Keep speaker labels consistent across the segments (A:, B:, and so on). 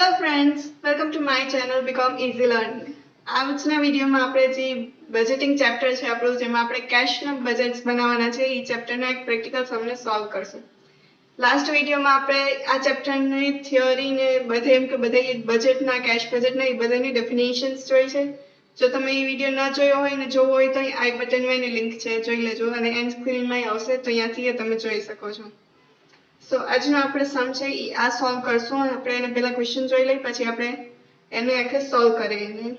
A: Hello friends, welcome to my channel BCom easy learning. આજના વિડીયોમાં આપણે જે બજેટિંગ ચેપ્ટર છે આપણું, જેમાં આપણે કેશના બજેટ્સ બનાવવાના છે, એ ચેપ્ટરનો એક પ્રેક્ટિકલ સમને સોલ્વ કરશું. લાસ્ટ વિડીયોમાં આપણે આ ચેપ્ટરની થિયરી ને બધે એમ કે બધે બજેટના કેશ બજેટના એ બધાની ડેફિનેશન્સ જોઈ છે. જો તમે એ વિડીયો ન જોયો હોય ને જોવો હોય તો આઈ બટનમાં એની લિંક છે, જોઈ લેજો. અને એન્ડ સ્ક્રીનમાં આવશે તો અહીંયાથી તમે જોઈ શકો છો. સો આજનો આપણે સમ છે એ આ સોલ્વ કરશું. આપણે એને પહેલા ક્વેશ્ચન જોઈ લઈ, પછી આપણે એને આખે સોલ્વ કરીએ.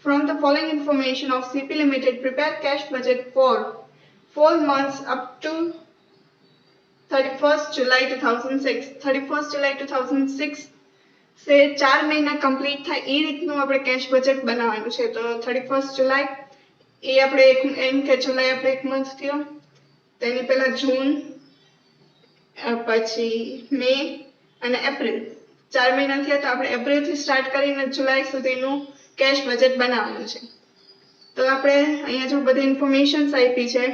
A: From the following information of CP Limited, prepare cash budget for 4 months up to 31st July 2006. 31st July 2006 से 4 મહિના કમ્પ્લીટ થાય એ રીતનું આપણે કેશ બજેટ બનાવવાનું છે. તો 31st જુલાઈ એ આપણે એમ કે જુલાઈ આપણે એક મંથ થયો, તેની પહેલા જૂન, પછી મે અને એપ્રિલ 4 મહિના થયા. તો આપણે એપ્રિલથી સ્ટાર્ટ કરીને જુલાઈ સુધીનું કેશ બજેટ બનાવવાનું છે. તો આપણે અહીંયા જો બધી ઇન્ફોર્મેશન્સ આપી છે.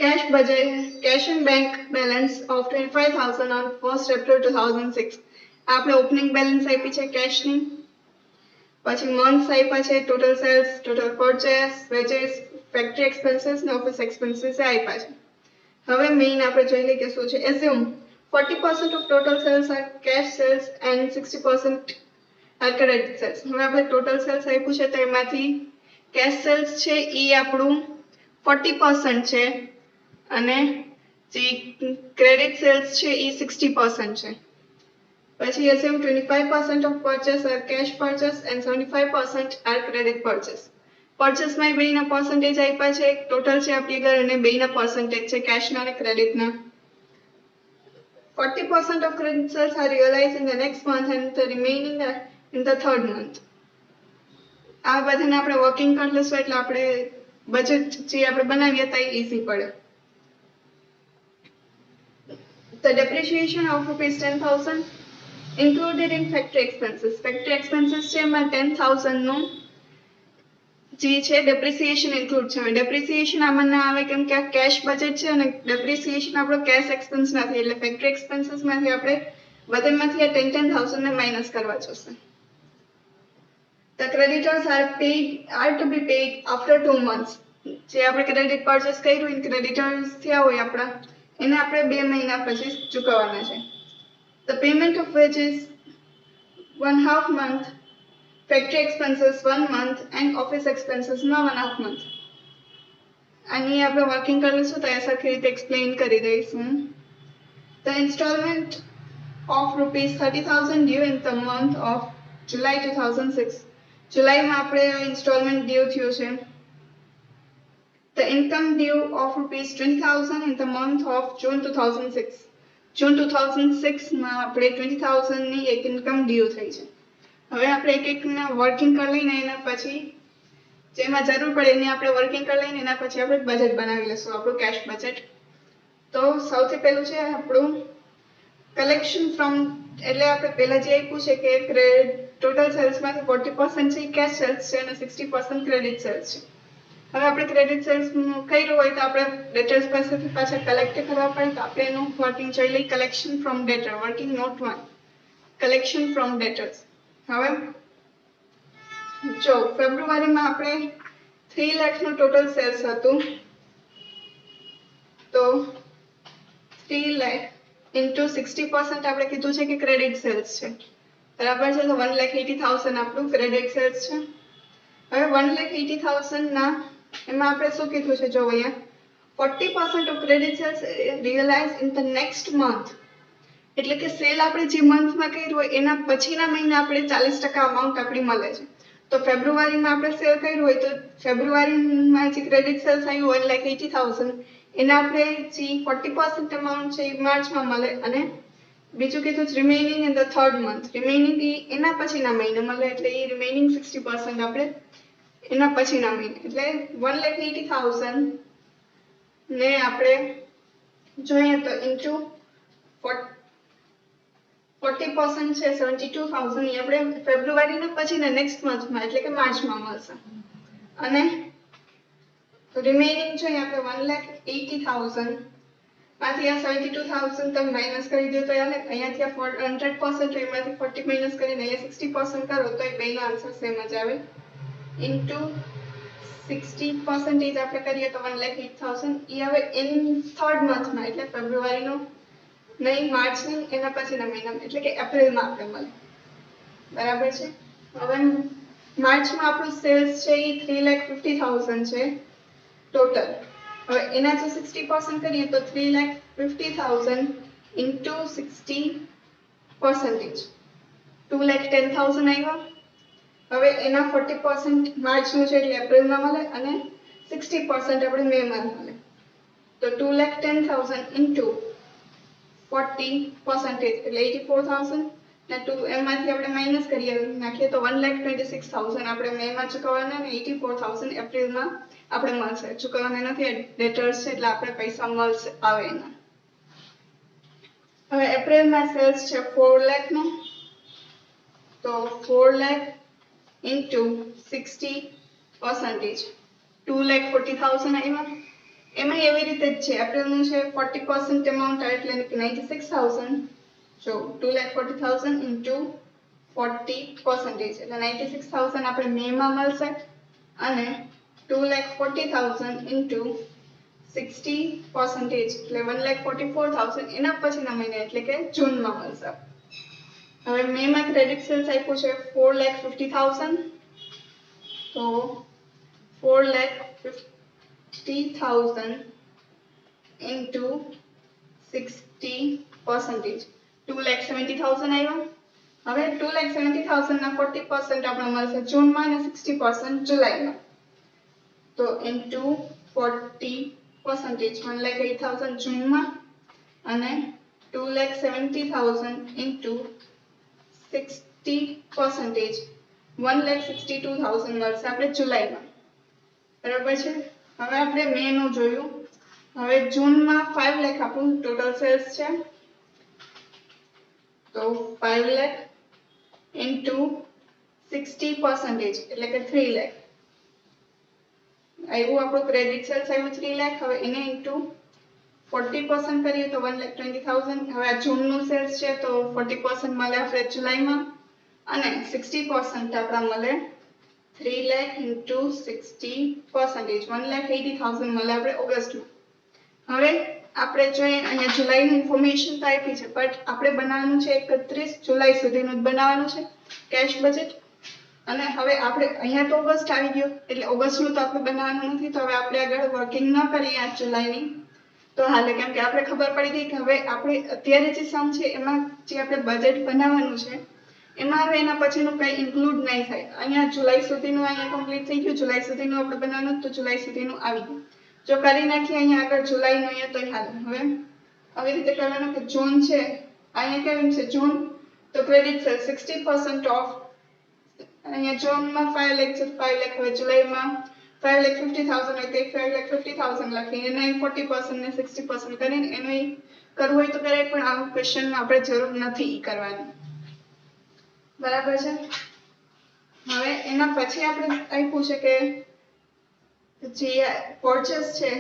A: Cash budget, cash and bank balance of 25,000 on 1st April 2006. આપણે ઓપનિંગ બેલેન્સ આપી છે કેશની, પછી મંથ્સ આપ્યા છે, total sales, total purchase, wages, factory expenses ને ઓફિસ એક્સપેન્સીસ આપ્યા છે. હવે મેઇન આપણે જોઈ લઈએ કે શું છે. Assume 40% of total sales are cash sales and 60% are credit sales. હવે આપણે ટોટલ સેલ્સ આપ્યું છે, તો એમાંથી કેશ સેલ્સ છે એ આપણું 40% છે અને જે ક્રેડિટ સેલ્સ છે એ 60% છે. પછી assume 25% of purchase are cash purchase and 75% are credit purchase. Purchase માં બેયના percentage આપ્યા છે, ટોટલ છે આપણી ઘર અને બેયના percentage છે, કેશના અને ક્રેડિટના. 40% of credit sales are realized in the next month and the remaining are in the third month. આ બધાને આપણે વર્કિંગ કરી લઈશું એટલે આપણે બજેટ જે આપણે બનાવીએ તો ઈઝી પડે. The depreciation of ₹10,000 included in factory expenses. Factory expenses છે એમાં 10,000 નું જે છે ડેપ્રિસિએશન ઇન્ક્લુડ છે. ડેપ્રિસિએશન આમાં ના આવે કેમ કે આ કેશ બજેટ છે અને ડેપ્રિસિએશન આપણો કેશ એક્સપેન્સ નથી, એટલે ફેક્ટરી એક્સપેન્સીસમાંથી આપણે બધામાંથી આ 10,000 ને માઇનસ કરવા જોશે. The creditors are to be paid after 2 months. જે આપણે ક્રેડિટ પરચેસ કર્યું એ ક્રેડિટર્સ થયા હોય આપણા, એને આપણે 2 મહિના પછી ચૂકવવાના છે. The payment of wages 1/2 month, factory expenses 1 month and office expenses 1/2 month. આની આપણે વર્કિંગ કરી લઈશું તો એ સરખી રીતે એક્સપ્લેન કરી દઈશું. The installment of ₹30,000 due in the month of July 2006. જુલાઈમાં આપણે ઇન્સ્ટોલમેન્ટ ડ્યુ થયું છે. The income due of ₹20,000 in the month of June 2006. જૂન 2006માં આપણે 20,000 ની એક ઇન્કમ ડ્યુ થઈ છે. હવે આપણે એક એકના વર્કિંગ કરી લઈને એના પછી જેમાં જરૂર પડે એની આપણે વર્કિંગ કરી લઈને એના પછી આપણે બજેટ બનાવી લઈશું, આપણું કેશ બજેટ. તો સૌથી પહેલું છે આપણું કલેક્શન ફ્રોમ, એટલે આપણે પહેલા જે આપ્યું છે કે ટોટલ સેલ્સમાંથી 40% છે કેશ સેલ્સ છે અને 60% ક્રેડિટ સેલ્સ છે. હવે આપણે ક્રેડિટ સેલ્સ કર્યું હોય તો આપણે ડેટર્સ પાસેથી પાછા કલેક્ટ કરવા પડે, તો આપણે એનું વર્કિંગ જોઈ લઈએ. Collection from ડેટર, working note 1, collection from ડેટર્સ. હવે જો ફેબ્રુઆરીમાં આપણે 3 લાખનું ટોટલ સેલ્સ હતું, તો 3 લાખ ઇન્ટુ 60% આપણે કીધું છે કે ક્રેડિટ સેલ્સ છે, બરાબર છે. તો 1,80,000 આપણું ક્રેડિટ સેલ્સ છે. હવે 1,80,000 ના એમાં આપણે શું કીધું છે, જો અહીંયા 40% of credit sales realise in the next month, એટલે કે સેલ આપણે જે મંથમાં કર્યું હોય એના પછીના મહિના આપણે 40% અમાઉન્ટ આપણી મળે છે. તો ફેબ્રુઆરીમાં આપણે સેલ કર્યું હોય તો ફેબ્રુઆરીમાં જે ક્રેડિટ સેલ્સ આવ્યું 1,80,000 એના આપણે જે 40% અમાઉન્ટ છે એ માર્ચમાં મળે, અને બીજું કીધું remaining in the third month, remaining એના પછીના મહિને મળે, એટલે એ રિમેનિંગ 60% આપણે એના પછીના મહિને, એટલે 1,80,000 ને આપણે જોઈએ તો ઇન્ટુ 40% છે 72,000 એ આપણે ફેબ્રુઆરીના પછીના નેક્સ્ટ મંથમાં એટલે કે માર્ચમાં મળશે. અને રિમેનિંગ જોઈએ આપણે 1,80,000 આથી આ 72,000 તમે માઇનસ કરી દો તો ચાલે. અહીંયાથી આ 100% તો એમાંથી 40 માઇનસ કરીને અહીંયા 60% કરો તો એ બેનો આન્સર સેમ જ આવે. ઇન્ટુ 60% આપણે કરીએ તો 1,08,000. એ હવે ઇન થર્ડ મંથમાં એટલે ફેબ્રુઆરીનો નહીં, માર્ચ નહીં, એના પછીના મહિનામાં એટલે કે એપ્રિલમાં આપણે મળે. બરાબર છે. હવે માર્ચમાં આપણું સેલ્સ છે એ 3,50,000 છે ટોટલ. હવે એના જો 60% કરીએ તો 3,50,000 ઇન્ટુ 60%, 2,10,000 આવ્યા. હવે એના 40% માર્ચનું છે એટલે એપ્રિલમાં મળે અને 60% આપણે મેમાં મળે. તો 2,10,000 ઇન્ટુ 40% એટલે 84,000 ને એમાંથી આપણે માઇનસ કરીએ નાખીએ તો 1,26,000 આપણે મેમાં ચૂકવવાના અને 84,000 એપ્રિલમાં આપણે મળશે. ચૂકવવાના નથી, ડેટર્સ છે એટલે આપણે પૈસા મળશે આવે એના. હવે એપ્રિલમાં સેલ્સ છે 4 લાખનો, તો 4 લાખ ઇન્ટુ 60%, 2,40,000 આવ્યા. એમાં એવી રીતે જ છે, એપ્રિલનું છે 40% અમાઉન્ટ એટલે 96,000. જો 2,40,000 ઇન્ટુ 40% એટલે 96,000 આપણે મેમાં મળશે અને 2,40,000 ઇન્ટુ 60% એટલે 1,44,000 એના પછીના મહિને એટલે કે જૂનમાં મળશે. હવે મેમાં ક્રેડિટ સેલ્સ આપ્યું છે 4,50,000, તો 4,50,000 ઇન્ટુ 60%, 2,70,000 આવ્યા. હવે 2,70,000 ના 40% આપણે મળશે જૂનમાં અને 60% જુલાઈમાં. તો ઇન્ટુ 40%, 1,08,000 જૂનમાં અને 2,70,000 ઇન્ટુ 60%, 1,62,000 મળશે આપણે જુલાઈમાં. બરાબર છે. હવે આપણે મે નું જોયું. હવે જૂનમાં 5 લાખ આપણું ટોટલ સેલ્સ છે, તો 5 લાખ ઇન્ટુ 60% એટલે કે 3 લાખ આવ્યું આપણું ક્રેડિટ સેલ્સ આવ્યું 3 લાખ. હવે એને ઇન્ટુ 40% કરીએ તો 1,20,000. હવે આ જૂનનું સેલ્સ છે તો 40% મળે આપણે જુલાઈમાં અને 60% આપણા મળે 3 લાખ ઇન્ટુ 60%, 1,80,000 મળે આપણે ઓગસ્ટમાં. હવે આપણે જોઈએ અહીંયા જુલાઈની ઇન્ફોર્મેશન તો આપી છે, બટ આપણે બનાવવાનું છે 31 જુલાઈ સુધીનું જ બનાવવાનું છે કેશ બજેટ. અને હવે આપણે અહીંયા તો ઓગસ્ટ આવી ગયો એટલે ઓગસ્ટનું તો આપણે બનાવવાનું નથી. તો હવે આપણે આગળ વર્કિંગ ન કરીએ આ જુલાઈની તો હાલે, કેમ કે આપણે ખબર પડી ગઈ કે હવે આપણે અત્યારે જે સમ છે એમાં જે આપણે બજેટ બનાવવાનું છે એમાં હવે એના પછીનું કંઈ ઇન્ક્લુડ નહીં થાય. અહીંયા જુલાઈ સુધીનું અહીંયા કમ્પ્લીટ થઈ ગયું, જુલાઈ સુધીનું આપણે બનાવવાનું તો જુલાઈ સુધીનું આવી ગયું. જો કરી નાખીએ અહીંયા આગળ જુલાઈનું અહીંયા તો હાલે. હવે આવી રીતે કરવાનું કે જૂન છે, અહીંયા કેવું છે જૂન તો ક્રેડિટ સેલ્સ 60% ઓફ. અહીંયા જૂનમાં 5 લાખ છે, 5 લાખ. હવે જુલાઈમાં 5,50,000 હોય તો 5,50,000 લખીને એના 40% ને 60% કરીને એનું કરવું હોય તો કરાય, પણ આ ક્વેશ્ચનમાં આપણે જરૂર નથી ઈ કરવાની. બરાબર છે. હવે એના પછી આપણે આપ્યું છે કે જે પરચેસ છે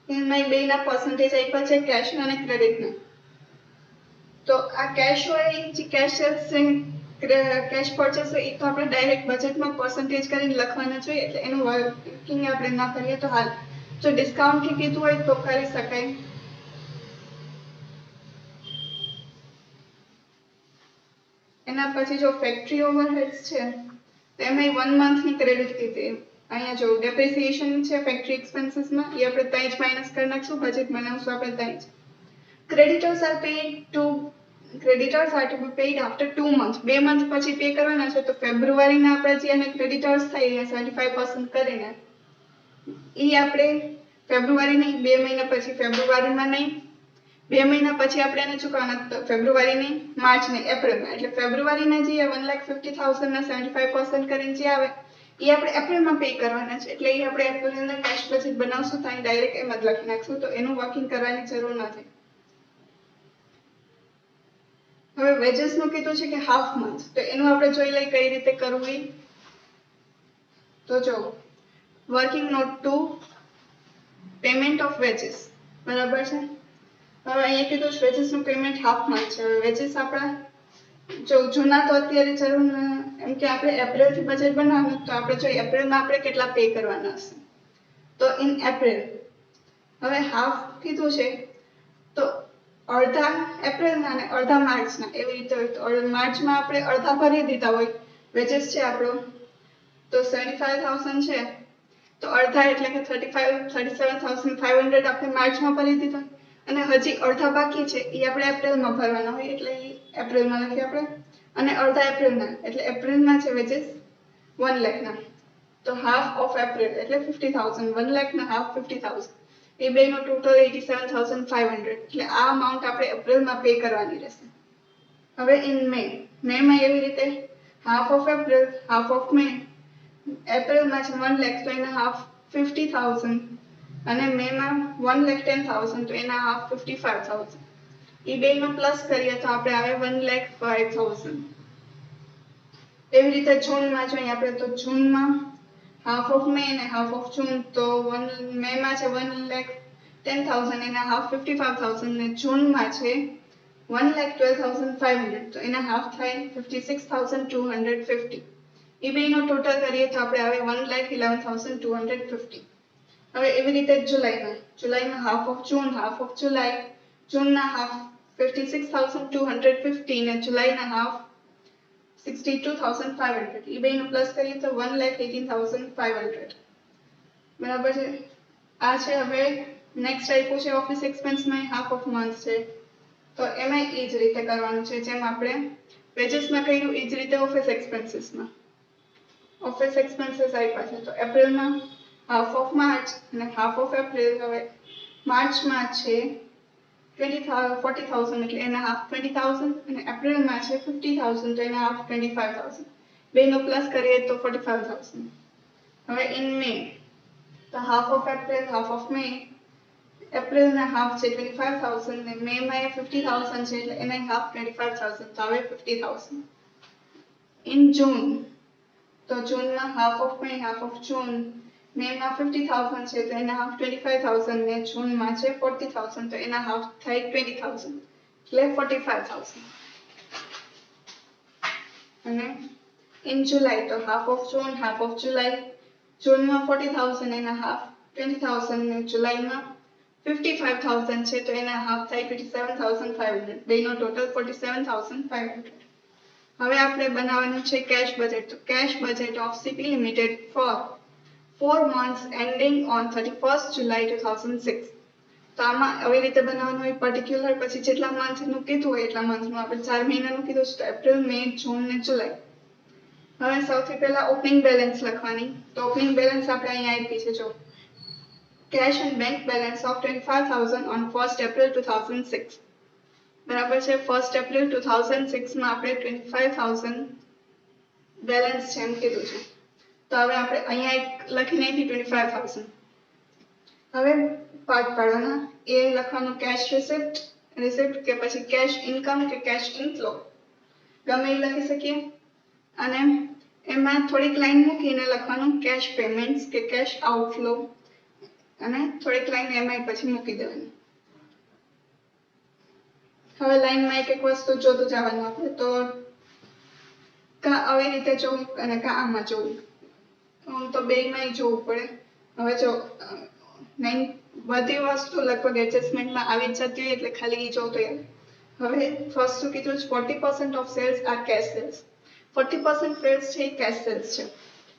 A: એમાં બેના પર્સન્ટેજ આપ્યા છે, કેશના અને ક્રેડિટના. તો આ કેશ હોય જે કેશ સેલ્સ કેશ પરચેસ હોય એ તો આપણે ડાયરેક્ટ બજેટમાં પર્સન્ટેજ કરીને લખવાના જોઈએ એટલે એનું વર્કિંગ આપણે ના કરીએ તો હાલ. જો ડિસ્કાઉન્ટથી કીધું હોય તો કરી શકાય. એના પછી જો ફેક્ટરી ઓવરહેડ્સ છે તો એમાં 1 મંથની ક્રેડિટ કીધી. અહીંયા જો ડેપ્રિસિએશન છે ફેક્ટરી એક્સપેન્સીસમાં એ આપણે ત્યાં જ માઇનસ કરી નાખશું, બજેટ બનાવશું આપણે ત્યાં જ. Creditors are paid to creditors are to be paid after 2 months. 2 month પછી પે કરવાના છે. તો ફેબ્રુઆરીના આપણે જે એને ક્રેડિટર્સ થાય 75% કરીને એ આપણે ફેબ્રુઆરી નહીં, 2 મહિના પછી ફેબ્રુઆરીમાં નહીં, 2 મહિના પછી આપણે એને ચૂકવવાના, ફેબ્રુઆરી નહીં, માર્ચ નહીં, એપ્રિલમાં. એટલે ફેબ્રુઆરીના જે 1,50,000 ના 75% કરીને જે આવે એ આપણે એપ્રિલમાં પે કરવાના છે. એટલે એ આપણે એપ્રિલના કેશ બજેટ બનાવશું તો અહીં ડાયરેક્ટ એમ જ લખી નાખશું, તો એનું વર્કિંગ કરવાની જરૂર નથી. હવે વેજીસનું કીધું છે કે હાફ મંથ, તો એનું આપણે જોઈ લઈએ કઈ રીતે કરવું. તો જો working note 2 payment of veggies, બરાબર છે. હવે અહીંયા કીધું છે વેજીસનું પેમેન્ટ હાફમાં છે. હવે વેજીસ આપણા જો જૂના તો અત્યારે જરૂર એમ કે આપણે એપ્રિલથી બજેટ બનાવવાનું, તો આપણે જો એપ્રિલમાં આપણે કેટલા પે કરવાના હશે, તો ઇન એપ્રિલ હવે હાફ કીધું છે, તો અડધા એપ્રિલના અને અડધા માર્ચના એવી રીતે હોય. તો માર્ચમાં આપણે અડધા ભરી દીધા હોય વેજીસ છે આપણો, તો 75,000 છે, તો અડધા એટલે કે 37,500 આપણે માર્ચમાં ભરી દીધા, અને હજી અડધા બાકી છે એ આપણે એપ્રિલમાં ભરવાના હોય, એટલે એ એપ્રિલમાં લખીએ આપણે. અને અડધા એપ્રિલના એટલે એપ્રિલમાં છે વેજીસ 1 લાખના, તો હાફ ઓફ એપ્રિલ એટલે 50,000, 1 લાખના હાફ 50,000, એ બેનો ટોટલ 87,500. એટલે આ અમાઉન્ટ આપણે એપ્રિલમાં પે કરવાની રહેશે. હવે ઇન મેમાં એવી રીતે half of April, half of May. એપ્રિલમાં છે 1 લાખ, તો એના હાફ 50,000, અને મેમાં 1,10,000, તો એના હાફ 55,000. એ બેનો પ્લસ કરીએ તો આપણે આવે 1,05,000. એવી રીતે જૂનમાં જોઈએ આપણે, તો જૂનમાં હાફ ઓફ મે અને હાફ ઓફ જૂન, તો મેમાં છે 1,10,000, એના હાફ 55,000, ને જૂનમાં છે 1,12,500, તો એના હાફ થાય 56,250. એ બેનો ટોટલ કરીએ તો આપણે આવે 1,11,250. હવે એવી રીતે જુલાઈમાં half of June, half of July. જૂનના હાફ 56,250, ને જુલાઈના હાફ 62,500. એ બેનો પ્લસ કરીએ તો 1,18,500. બરાબર છે. આ છે. હવે નેક્સ્ટ આપ્યું છે ઓફિસ એક્સપેન્સમાં હાફ ઓફ મંથ છે, તો એમાં એ જ રીતે કરવાનું છે જેમ આપણે વેજીસમાં કર્યું એ જ રીતે ઓફિસ એક્સપેન્સીસમાં. ઓફિસ એક્સપેન્સીસ આપ્યા છે, તો એપ્રિલમાં હાફ ઓફ માર્ચ અને હાફ ઓફ એપ્રિલ. હવે માર્ચમાં છે 40,000, એટલે એના હાફ 20,000, અને એપ્રિલમાં છે 50,000, તો એના હાફ 25,000. બેનો પ્લસ કરીએ તો 45,000. હવે ઇન મે, તો half of April, half of May. એપ્રિલના હાફ છે 25,000, ને મેમાં એ 50,000 છે, એટલે એના હાફ 25,000, તો હવે 50,000. ઇન જૂન, તો જૂનમાં half of May, half of June. મેમાં 50,000 છે, તો એના હાફ 25,000, ને જૂનમાં છે 40,000, તો એના હાફ થાય 20,000, એટલે 45,000. અને ઇન જુલાઈ, તો half of June, half of જુલાઈ. જૂનમાં 40,000, એના હાફ 20,000, ને જુલાઈમાં 55,000 છે, તો એના હાફ થાય 27,500. બેનો ટોટલ 47,500. હવે આપણે બનાવવાનું છે કેશ બજેટ. તો cash budget of CP limited for 4 months ending on 31st July 2006. તો આમાં આવી રીતે બનાવવાનું હોય પર્ટિક્યુલર, પછી જેટલા મંથનું કીધું હોય એટલા મંથનું. આપણે 4 મહિનાનું કીધું છે, તો એપ્રિલ, મે, જૂન ને જુલાઈ. હવે સૌથી પહેલા ઓપનિંગ બેલેન્સ લખવાની. તો ઓપનિંગ બેલેન્સ આપણે અહીંયા આપી છે, જો cache and bank balance of 25,000 on 1st April 2006. બરાબર છે. 1st April 2006 માં આપણે 25,000 બેલેન્સ છે એમ કીધું છે. તો હવે આપણે અહીંયા એક લખી નાખી 25,000. હવે પાર્ટ પાડવાના. એ લખવાનું કેશ રિસિપ્ટ કે પછી કેશ ઇન્કમ કે કેશ ઇનફ્લો, ગમે એ લખી શકીએ. અને એમાં થોડીક લાઈન મૂકીને લખવાનું કેશ પેમેન્ટ્સ કે કેશ આઉટફ્લો, અને થોડીક લાઈન એમાં પછી મૂકી દેવાની. હવે લાઈનમાં એક વસ્તુ જોતું જવાનું આપણે, તો કા આવી રીતે જોવું અને કા આમાં જોવું. તો બેયમાં જોવું પડે. હવે જો બધી વસ્તુ લગભગ એડજસ્ટમેન્ટમાં આવી જ જતી હોય, એટલે ખાલી એ જોતો યાર. હવે ફર્સ્ટ શું કીધું છે, 40% of sales are cash sales. 40% sales છે એ કેશ સેલ્સ છે.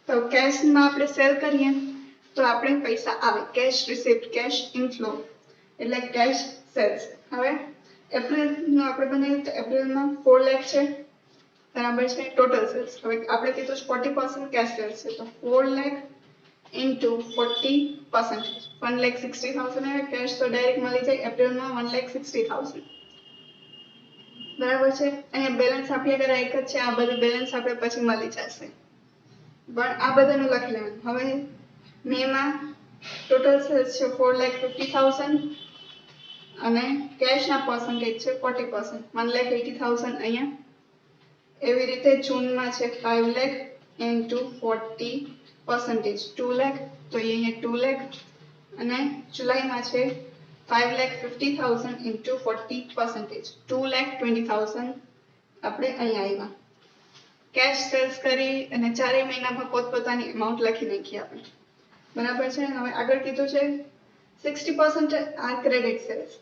A: તો કેશમાં આપણે સેલ કરીએ તો આપણે પૈસા આવે, કેશ રિસિપ્ટ, કેશ ઇનફ્લો, એટલે કેશ સેલ્સ. હવે એપ્રિલનું આપણે બનાવીએ તો એપ્રિલમાં 4 લાખ છે, બરાબર છે, ટોટલ સેલ્સ. હવે આપણે કીધું 40% કેશ સેલ્સ છે, તો 4 લાખ ઇન્ટુ 40%, 1,60,000 આવે કેશ, તો ડાયરેક્ટ મળી જાય એપ્રિલમાં 1,60,000. બરાબર છે. અહીંયા બેલેન્સ આપણી આગળ એક જ છે, આ બધું બેલેન્સ આપણે પછી મળી જશે, પણ આ બધાનું લખી લેવાનું. હવે મેમાં ટોટલ સેલ્સ છે 4,50,000, અને કેશના પર્સન્ટેજ છે 40%, 1,80,000 અહીંયા. એવી રીતે જૂનમાં છે 5 લાખ ઇન્ટુ 40%, 2 લાખ, તો અહીંયા 2 લાખ. અને જુલાઈમાં છે 5,50,000 into 40%, 2,20,000 આપણે અહીંયા આવ્યા. કેશ સેલ્સ કરી અને 4 મહિનામાં પોતપોતાની અમાઉન્ટ લખી નાખી આપણે. બરાબર છે. હવે આગળ કીધું છે 60% આ ક્રેડિટ સેલ્સ,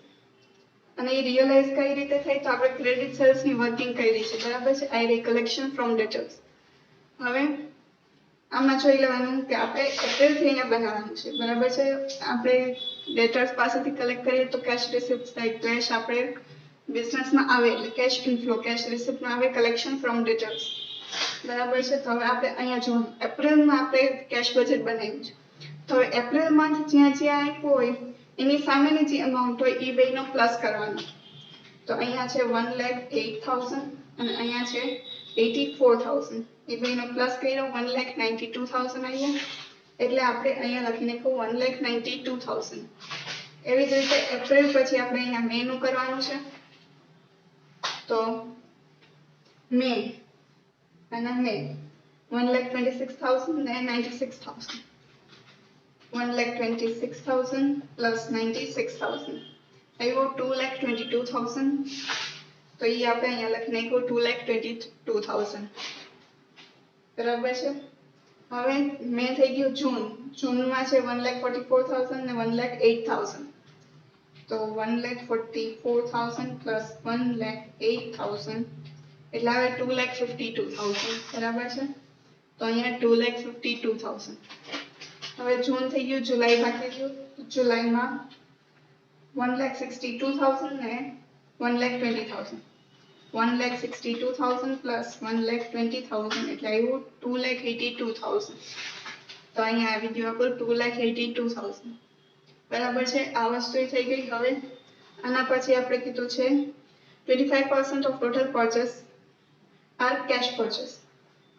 A: અને એ રિયલાઇઝ કઈ રીતે થાય તો આપણે ક્રેડિટ સેલ્સની વર્કિંગ કરી છે. બરાબર છે. આઈ રી કલેક્શન ફ્રોમ ડેટર્સ. હવે આમાં જોઈ લેવાનું કે આપણે એપ્રિલથી અહીંયા બનાવવાનું છે. બરાબર છે. આપણે ડેટર્સ પાસેથી કલેક્ટ કરીએ તો કેશ રિસિપ્ટ થાય. કેશ આપણે બિઝનેસમાં આવે એટલે કેશ ઇનફ્લો, કેશ રિસિપ્ટમાં આવે કલેક્શન ફ્રોમ ડેટર્સ. બરાબર છે. તો હવે આપણે અહીંયા જો એપ્રિલમાં આપણે કેશ બજેટ બનાવ્યું છે. તો હવે એપ્રિલ મંથ જ્યાં જ્યાં આપ્યું હોય એની સામેની જે અમાઉન્ટ હોય એ બેનો પ્લસ કરવાનો. તો અહીંયા છે 1,08,000 અને અહીંયા છે 84,000. એ બેનો પ્લસ કર્યો 1,92,000 આવ્યો. એટલે આપણે અહીંયા લખી નાખ્યું 1,92,000. એવી જ રીતે એપ્રિલ પછી આપણે અહીંયા મે નું કરવાનું છે. તો મે અને મે 1,26,000 અને 96,000. 1,26,000 plus 96,000 આવ્યો 2,22,000. તો એ આપણે અહીંયા લખી નાખ્યું 2,22,000. બરાબર છે. હવે મે થઈ ગયું જૂન. જૂનમાં છે 1,44,000 અને 1,08,000. તો 1,44,000 plus 1,08,000 એટલે હવે 2,52,000. બરાબર છે. તો અહીંયા 2,52,000. હવે જૂન થઈ ગયું, જુલાઈ બાકી ગયું. જુલાઈમાં 1,62,000 ને 1,20,000. 1,62,000 plus 1,20,000 એટલે આવ્યું 2,82,000. તો અહીંયા આવી ગયું આપણું 2,82,000. બરાબર છે. આ વસ્તુ થઈ ગઈ. હવે આના પછી આપણે કીધું છે 25% of total purchase are cash purchase.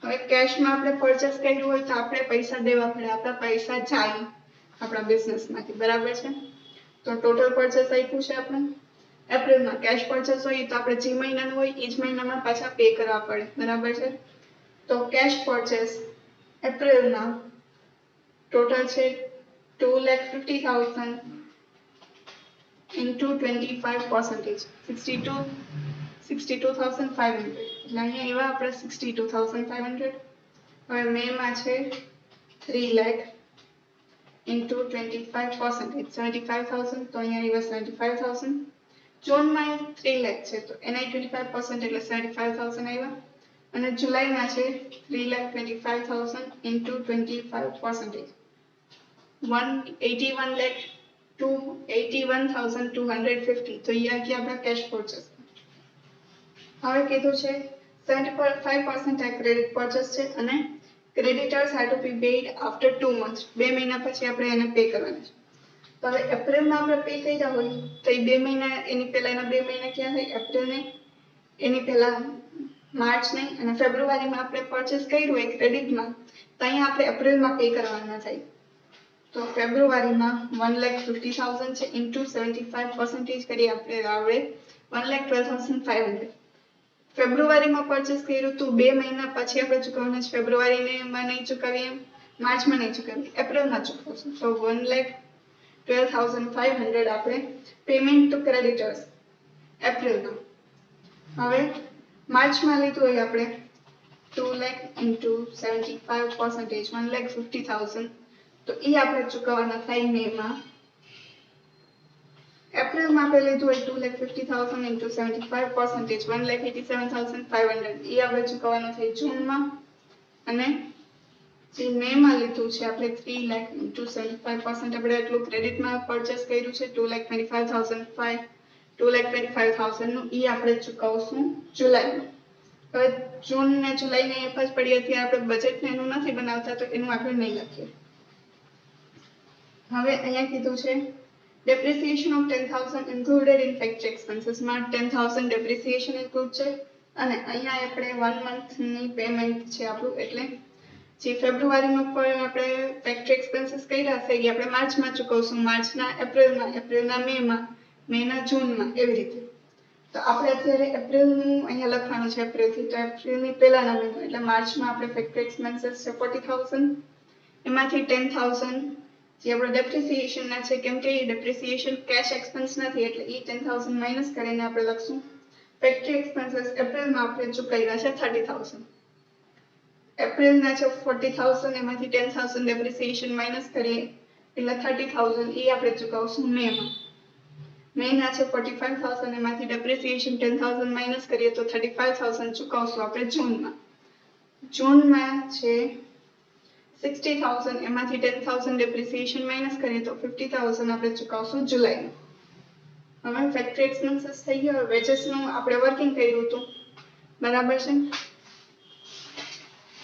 A: હવે કેશમાં આપણે પરચેસ કર્યું હોય તો આપણે પૈસા દેવા પડે. આપણા પૈસા જાય આપણા બિઝનેસમાંથી. બરાબર છે. તો ટોટલ પરચેસ આપ્યું છે આપણે એપ્રિલમાં. કેશ પરચેસ હોય તો આપણે જે મહિનાનું હોય એ જ મહિનામાં પાછા પે કરવા પડે. બરાબર છે. તો કેશ પરચેસ એપ્રિલમાં ટોટલ છે 2,50,000 into 25%, 62,500. એટલે અહીંયા એવા આપણે 62,500. હવે મેમાં છે 3 લાખ into 25%, 75,000. તો અહીંયા એવા 75,000. જૂનમાં 3 લાખ છે તો એના 25% એટલે 75,000 આવ્યા. અને જુલાઈમાં છે 3,25,000 into 25%, 81 lakh to 81,250. તો અહીંયા aquí આપણા કેશ પરચેસ. હવે કીધું છે 75% આ ક્રેડિટ પરચેસ છે અને creditors have to B pad after 2 months. 2 મહિના પછી આપણે એને પે કરવાના છે. તો હવે એપ્રિલમાં આપણે પે કર્યા હોય તો એ 2 મહિના એની પહેલાના 2 મહિના ક્યાં થાય? એપ્રિલ નહીં, એની પહેલા માર્ચ નહીં, અને ફેબ્રુઆરીમાં આપણે પરચેસ કર્યું હોય ક્રેડિટમાં તો અહીંયા આપણે એપ્રિલમાં પે કરવાના થાય. તો ફેબ્રુઆરીમાં 1,50,000 છે ઇન્ટુ 75% કરી આપણે આવડે 1,12,500. ફેબ્રુઆરીમાં પરચેસ કર્યું તો 2 મહિના પછી આપણે ચૂકવવાના છે. ફેબ્રુઆરીમાં નહીં ચૂકવીએ, માર્ચમાં નહીં ચૂકવીએ, એપ્રિલમાં ચૂકવશું. તો 1,12,500 આપણે પેમેન્ટ ટુ ક્રેડિટર્સ એપ્રિલમાં. હવે માર્ચમાં લીધું હોય આપણે 2 લાખ ઇન્ટુ 75%, 1,50,000. તો એ આપણે ચૂકવવાના થાય મેમાં. એપ્રિલમાં આપણે લીધું હોય 2,50,000 into 75%, 1,87,500. એ આપણે ચૂકવવાનું થાય જૂનમાં. અને જે મેમાં લીધું છે આપણે 3 લાખ into 75%, આપણે એટલું ક્રેડિટમાં પરચેસ કર્યું છે 2,25,000 નું, એ આપણે ચૂકવશું જુલાઈમાં. હવે જૂન ને જુલાઈને એક જ પડી હતી, આપણે બજેટને એનું નથી બનાવતા તો એનું આપણે નહીં લખીએ. હવે અહીંયા કીધું છે depreciation of 10,000 included in factory expenses. માં 10,000 depreciation include છે અને અહીંયા આપણે 1 month ની પેમેન્ટ છે આપણું. એટલે જે ફેબ્રુઆરીમાં પણ આપણે ફેક્ટરી એક્સપેન્સીસ કર્યા છે એ આપણે માર્ચમાં ચૂકવશું, માર્ચના એપ્રિલમાં, એપ્રિલના મેમાં, મેના જૂનમાં, એવી રીતે. તો આપણે અત્યારે એપ્રિલનું અહીંયા લખવાનું છે એપ્રિલથી. તો એપ્રિલની પહેલાના મહિનો એટલે માર્ચમાં આપણે ફેક્ટરી એક્સપેન્સીસ છે 40,000. એમાંથી 10,000 જે આપણો ડેપ્રિસિએશન ના છે, કેમ કે એ ડેપ્રિસિએશન કેશ એક્સપેન્સ નથી એટલે એ 10,000 માઇનસ કરીને આપણે લખશું ફેક્ટરી એક્સપેન્સીસ એપ્રિલમાં આપણે ચૂકવ્યા છે 30,000. એપ્રિલના છે 40,000, એમાંથી 10,000 ડેપ્રિસિએશન માઇનસ કરીએ એટલે 30,000 એ આપણે ચૂકવશું મેમાં. મેના છે 45,000, એમાંથી ડેપ્રિસિએશન 10,000 માઇનસ કરીએ તો 35,000 ચૂકવશું આપણે જૂનમાં. જૂનમાં છે 60,000, એમાંથી 10,000 ડેપ્રિસિએશન માઇનસ કરીએ તો 50,000 આપણે ચૂકવશું જુલાઈમાં. હવે ફેક્ટરી એક્સપેન્સીસ થઈ ગયો. વેજીસનું આપણે વર્કિંગ કર્યું હતું, બરાબર છે.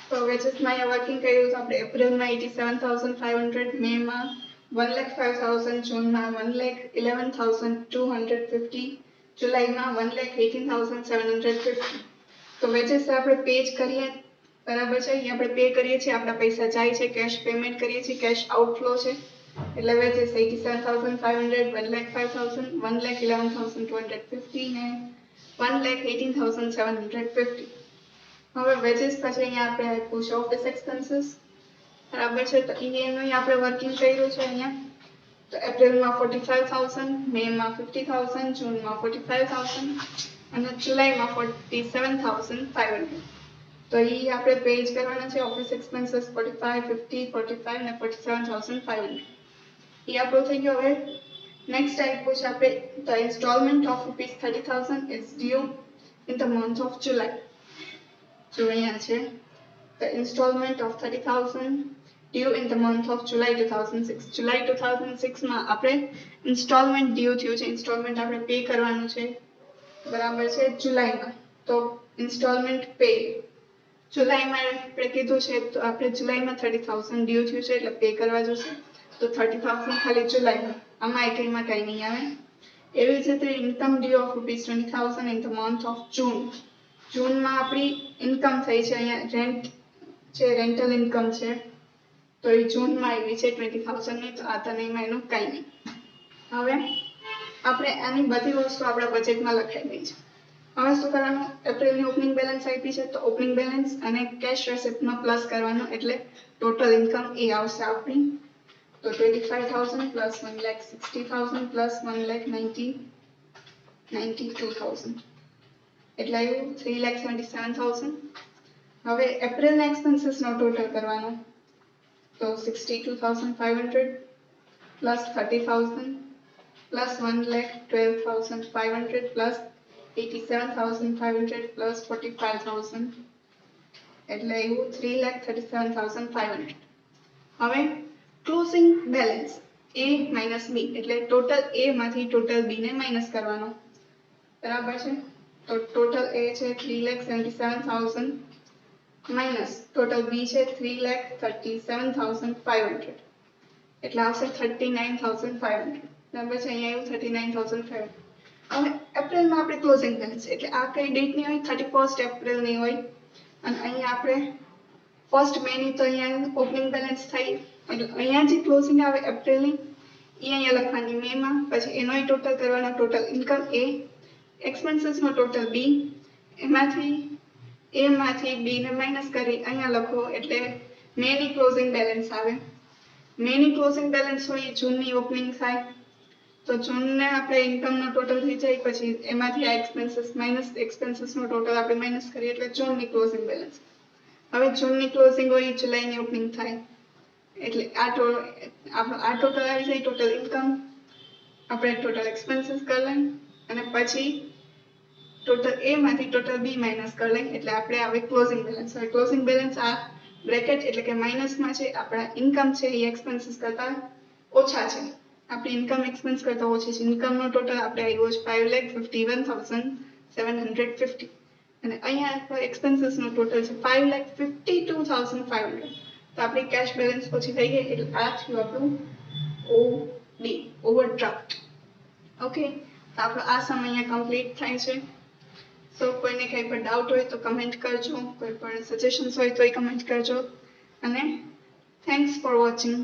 A: તો વેજીસમાં અહીંયા વર્કિંગ કર્યું હતું આપણે એપ્રિલમાં 87,500, મેમાં 1,05,000, જૂનમાં 1,11,250, જુલાઈમાં 1,18,750. તો વેજીસ આપણે પે કરીએ, બરાબર છે. અહીંયા આપણે પે કરીએ છીએ, આપણા પૈસા જાય છે, કેશ પેમેન્ટ કરીએ છીએ, કેશ આઉટફ્લો છે એટલે વેજીસ 87,500, 1,05,000, 1,11,250 ને 1,18,750. હવે વેજીસ પછી અહીંયા આપણે આપ્યું છે ઓફિસ એક્સપેન્સીસ, બરાબર છે. તો એનું આપણે વર્કિંગ કર્યું છે અહીંયા. તો એપ્રિલમાં 45,000, મેમાં 50,000, જૂનમાં 45,000 અને જુલાઈમાં 47,500. તો એ આપણે પે કરવાના છે ઓફિસ એક્સપેન્સીસ 45, 50, 45 ને 47,500. એ આપણો થઈ ગયો. હવે નેક્સ્ટ આપ્યું છે આપણે the installment of ₹30,000 is due in the month of July. જો અહીંયા છે the installment of 30,000 due in the month of July 2006. July 2006 માં આપણે ઇન્સ્ટોલમેન્ટ ડ્યુ થયું છે, ઇન્સ્ટોલમેન્ટ આપણે પે કરવાનું છે, બરાબર છે, જુલાઈમાં. તો ઇન્સ્ટોલમેન્ટ પે જુલાઈમાં આપણે કીધું છે, તો આપણે જુલાઈમાં 30,000 ડ્યુ થયું છે એટલે પે કરવા જોશે. તો 30,000 ખાલી જુલાઈમાં, આમાં આઈટમમાં કંઈ નહીં આવે. એવી જ રીતે income due of ₹20,000 in the month of June. જૂનમાં આપણી ઇન્કમ થઈ છે, અહીંયા રેન્ટ છે, રેન્ટલ ઇન્કમ છે, તો એ જૂનમાં આવી છે 20,000 ની. તો આ તનેમાં એનું કંઈ નહીં. હવે આપણે આની બધી વસ્તુ આપણા બજેટમાં લખાઈ દઈ છે. હવે શું કરવાનું, એપ્રિલની ઓપનિંગ બેલેન્સ આપી છે તો ઓપનિંગ બેલેન્સ અને કેશ રેસિપ્ટમાં પ્લસ કરવાનું એટલે ટોટલ ઇન્કમ એ આવશે આપણી. તો 25,000 પ્લસ 1,60,000 પ્લસ 1,92,000 એટલે આવ્યું 3,77,000. હવે એપ્રિલના એક્સપેન્સીસનો ટોટલ કરવાનો તો 62,500 પ્લસ 30,000 પ્લસ 1,12,500 પ્લસ 87,500 પ્લસ 45,000 એટલે આવ્યું 3,37,500. હવે closing balance A minus B એટલે ટોટલ A માંથી ટોટલ B ને માઇનસ કરવાનો, બરાબર છે. તો ટોટલ A છે 3,77,000 માઇનસ ટોટલ B છે 3,37,500 એટલે આવશે 39,500, બરાબર છે. અહીંયા આવ્યું 39,500. હવે એપ્રિલમાં આપણે ક્લોઝિંગ બેલેન્સ એટલે આ કઈ ડેટની હોય, 31 એપ્રિલની હોય. અને અહીંયા આપણે 1 મેની તો અહીંયા ઓપનિંગ બેલેન્સ થઈ એટલે અહીંયા જે ક્લોઝિંગ આવે એપ્રિલની એ અહીંયા લખવાની મેમાં. પછી એનોય ટોટલ કરવાનો, ટોટલ ઇન્કમ A, એક્સપેન્સીસનો ટોટલ B, એમાંથી A માંથી B ને માઇનસ કરી અહીંયા લખો એટલે મેની ક્લોઝિંગ બેલેન્સ આવે. મેની ક્લોઝિંગ બેલેન્સ હોય જૂનની ઓપનિંગ થાય તો જૂનને આપણે ઇન્કમનો ટોટલ થઈ જાય, પછી એમાંથી આ એક્સપેન્સીસ માઇનસ એક્સપેન્સીસનો ટોટલ આપણે માઇનસ કરીએ એટલે જૂનની ક્લોઝિંગ બેલેન્સ. હવે જૂનની ક્લોઝિંગ હોય જુલાઈની ઓપનિંગ થાય એટલે આ ટોટલ આવી જાય, ટોટલ ઇન્કમ. આપણે ટોટલ એક્સપેન્સીસ કરી લઈએ અને પછી ટોટલ A માંથી ટોટલ B માઇનસ કરી લઈએ એટલે આપણે આવે ક્લોઝિંગ બેલેન્સ. હવે ક્લોઝિંગ બેલેન્સ આ બ્રેકેટ એટલે કે માઇનસમાં છે, આપણા ઇન્કમ છે એ એક્સપેન્સીસ કરતાં ઓછા છે, આપણી ઇન્કમ એક્સપેન્સ કરતાં ઓછી છે. ઇન્કમનો ટોટલ આપણે આવ્યો છે 5,51,750 અને અહીંયા એક્સપેન્સીસનો ટોટલ છે 5,52,500. તો આપણી કેશ બેલેન્સ ઓછી થઈ ગઈ એટલે આ થયું આપણું OD, ઓવરડ્રાફ્ટ. ઓકે, તો આપણો આ સમ અહીંયા કમ્પ્લીટ થાય છે. તો કોઈને કંઈ પણ ડાઉટ હોય તો કમેન્ટ કરજો, કોઈ પણ સજેશન્સ હોય તો એ કમેન્ટ કરજો અને થેન્ક્સ ફોર વોચિંગ.